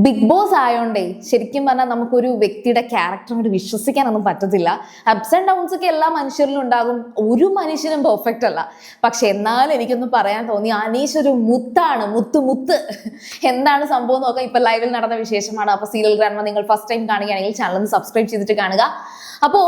Big boss ആയോണ്ടേ ശരിക്കും പറഞ്ഞാൽ നമുക്കൊരു വ്യക്തിയുടെ ക്യാരക്ടർ കൊണ്ട് വിശ്വസിക്കാനൊന്നും പറ്റത്തില്ല. അപ്സ് ആൻഡ് ഡൗൺസ് ഒക്കെ എല്ലാ മനുഷ്യരിലും ഉണ്ടാകും. ഒരു മനുഷ്യനും പെർഫെക്റ്റ് അല്ല. പക്ഷെ എന്നാലും എനിക്കൊന്ന് പറയാൻ തോന്നി, അനീഷ് ഒരു മുത്താണ്. മുത്ത് എന്താണ് സംഭവം നോക്കാം. ഇപ്പൊ ലൈവിൽ നടന്ന വിശേഷമാണ്. അപ്പൊ സീരിയൽ ഗ്രാൻഡ്മ നിങ്ങൾ ഫസ്റ്റ് ടൈം കാണുകയാണെങ്കിൽ ചാനൽ ഒന്ന് സബ്സ്ക്രൈബ് ചെയ്തിട്ട് കാണുക. അപ്പോ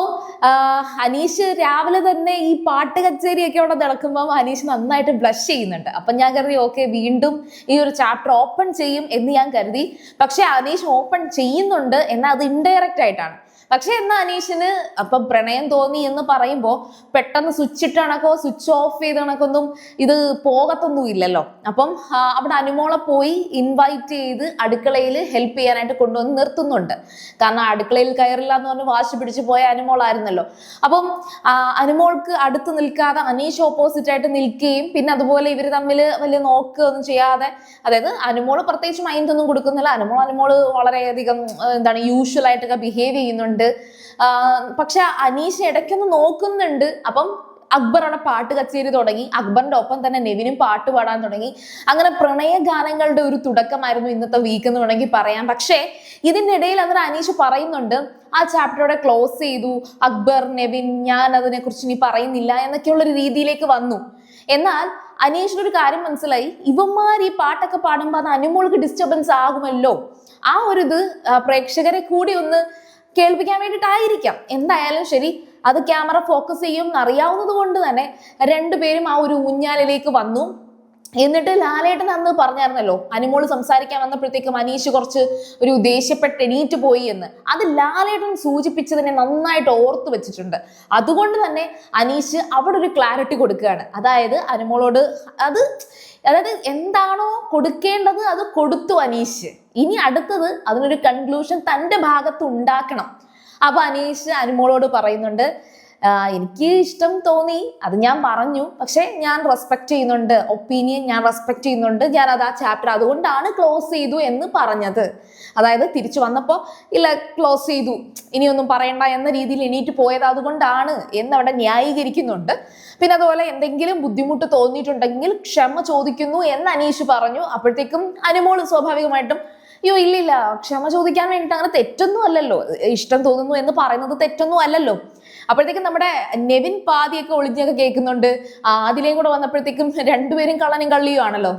അനീഷ് രാവിലെ തന്നെ ഈ പാട്ട് കച്ചേരിയൊക്കെ അവിടെ നടക്കുമ്പോൾ അനീഷ് നന്നായിട്ട് ബ്ലഷ് ചെയ്യുന്നുണ്ട്. അപ്പൊ ഞാൻ കരുതി ഓക്കെ, വീണ്ടും ഈ ഒരു ചാപ്റ്റർ ഓപ്പൺ ചെയ്യും എന്ന് ഞാൻ കരുതി. പക്ഷെ അനീഷ് ഓപ്പൺ ചെയ്യുന്നുണ്ട്, എന്നാൽ അത് ഇൻഡയറക്റ്റ് ആയിട്ടാണ്. പക്ഷെ എന്നാ അനീഷിന് അപ്പൊ പ്രണയം തോന്നി എന്ന് പറയുമ്പോൾ പെട്ടെന്ന് സ്വിച്ച് ഇട്ട് കണക്കോ സ്വിച്ച് ഓഫ് ചെയ്ത് കണക്കൊന്നും ഇത് പോകത്തൊന്നും ഇല്ലല്ലോ. അപ്പം അവിടെ അനുമോളെ പോയി ഇൻവൈറ്റ് ചെയ്ത് അടുക്കളയിൽ ഹെൽപ്പ് ചെയ്യാനായിട്ട് കൊണ്ടുവന്ന് നിർത്തുന്നുണ്ട്. കാരണം അടുക്കളയിൽ കയറില്ല എന്ന് പറഞ്ഞ് വാശി പിടിച്ച് പോയ അനുമോളായിരുന്നല്ലോ. അപ്പം അനുമോൾക്ക് അടുത്ത് നിൽക്കാതെ അനീഷ് ഓപ്പോസിറ്റ് ആയിട്ട് നിൽക്കുകയും പിന്നെ അതുപോലെ ഇവർ തമ്മിൽ വലിയ നോക്കുകയൊന്നും ചെയ്യാതെ, അതായത് അനുമോള് പ്രത്യേകിച്ച് മൈൻഡ് ഒന്നും കൊടുക്കുന്നില്ല. അനുമോള് വളരെയധികം യൂഷ്വൽ ആയിട്ടൊക്കെ ബിഹേവ് ചെയ്യുന്നുണ്ട്. പക്ഷെ അനീഷ് ഇടയ്ക്കൊന്ന് നോക്കുന്നുണ്ട്. അപ്പം അക്ബർ അവിടെ പാട്ട് കച്ചേരി തുടങ്ങി. അക്ബറിന്റെ ഒപ്പം തന്നെ നെവിനും പാട്ട് പാടാൻ തുടങ്ങി. അങ്ങനെ പ്രണയ ഗാനങ്ങളുടെ ഒരു തുടക്കമായിരുന്നു ഇന്നത്തെ വീക്ക് എന്ന് വേണമെങ്കിൽ പറയാം. പക്ഷേ ഇതിന്റെ ഇടയിൽ അന്നേരം അനീഷ് പറയുന്നുണ്ട്, ആ ചാപ്റ്ററോടെ ക്ലോസ് ചെയ്തു, അക്ബർ നെവിൻ ഞാൻ അതിനെ കുറിച്ച് ഇനി പറയുന്നില്ല എന്നൊക്കെയുള്ള ഒരു രീതിയിലേക്ക് വന്നു. എന്നാൽ അനീഷിന് ഒരു കാര്യം മനസ്സിലായി, ഇവന്മാർ ഈ പാട്ടൊക്കെ പാടുമ്പോൾ അത് അനുമോൾക്ക് ഡിസ്റ്റർബൻസ് ആകുമല്ലോ. ആ ഒരു ഇത് പ്രേക്ഷകരെ കൂടി ഒന്ന് കേൾപ്പിക്കാൻ വേണ്ടിയിട്ടായിരിക്കാം. എന്തായാലും ശരി, അത് ക്യാമറ ഫോക്കസ് ചെയ്യും എന്നറിയാവുന്നത് കൊണ്ട് തന്നെ രണ്ടുപേരും ആ ഒരു ഊഞ്ഞാലിലേക്ക് വന്നു. എന്നിട്ട് ലാലേട്ടൻ അന്ന് പറഞ്ഞായിരുന്നല്ലോ, അനുമോള് സംസാരിക്കാൻ വന്നപ്പോഴത്തേക്കും അനീഷ് കുറച്ച് ഒരു ദേഷ്യപ്പെട്ട് എണീറ്റ് പോയി എന്ന്. അത് ലാലേട്ടൻ സൂചിപ്പിച്ചതിനെ നന്നായിട്ട് ഓർത്തു വെച്ചിട്ടുണ്ട്. അതുകൊണ്ട് തന്നെ അനീഷ് അവിടെ ഒരു ക്ലാരിറ്റി കൊടുക്കുകയാണ്. അതായത് അനുമോളോട് അതായത് എന്താണോ കൊടുക്കേണ്ടത് അത് കൊടുത്തു അനീഷ്. ഇനി അടുത്തത് അതിനൊരു കൺക്ലൂഷൻ തൻ്റെ ഭാഗത്ത് ഉണ്ടാക്കണം. അപ്പൊ അനീഷ് അനുമോളോട് പറയുന്നുണ്ട്, എനിക്ക് ഇഷ്ടം തോന്നി, അത് ഞാൻ പറഞ്ഞു, പക്ഷെ ഞാൻ റെസ്പെക്ട് ചെയ്യുന്നുണ്ട്, ഒപ്പീനിയൻ ഞാൻ റെസ്പെക്ട് ചെയ്യുന്നുണ്ട്, ഞാൻ അത് ആ ചാപ്റ്റർ അതുകൊണ്ടാണ് ക്ലോസ് ചെയ്തു എന്ന് പറഞ്ഞത്. അതായത് തിരിച്ചു വന്നപ്പോൾ ഇല്ല ക്ലോസ് ചെയ്തു, ഇനിയൊന്നും പറയണ്ട എന്ന രീതിയിൽ എണീറ്റ് പോയത് അതുകൊണ്ടാണ് എന്നവിടെ ന്യായീകരിക്കുന്നുണ്ട്. പിന്നെ അതുപോലെ എന്തെങ്കിലും ബുദ്ധിമുട്ട് തോന്നിയിട്ടുണ്ടെങ്കിൽ ക്ഷമ ചോദിക്കുന്നു എന്ന് അനീഷ് പറഞ്ഞു. അപ്പോഴത്തേക്കും അനുമോള് സ്വാഭാവികമായിട്ടും അയ്യോ ഇല്ലില്ല, ക്ഷമ ചോദിക്കാൻ വേണ്ടിയിട്ട് അങ്ങനെ തെറ്റൊന്നും അല്ലല്ലോ, ഇഷ്ടം തോന്നുന്നു എന്ന് പറയുന്നത് തെറ്റൊന്നും അല്ലല്ലോ. അപ്പോഴത്തേക്കും നമ്മുടെ നെവിൻ പാതിയൊക്കെ ഒളിഞ്ഞൊക്കെ കേൾക്കുന്നുണ്ട്. അതിലേയും കൂടെ വന്നപ്പോഴത്തേക്കും രണ്ടുപേരും കള്ളനും കള്ളിയും ആണല്ലോ.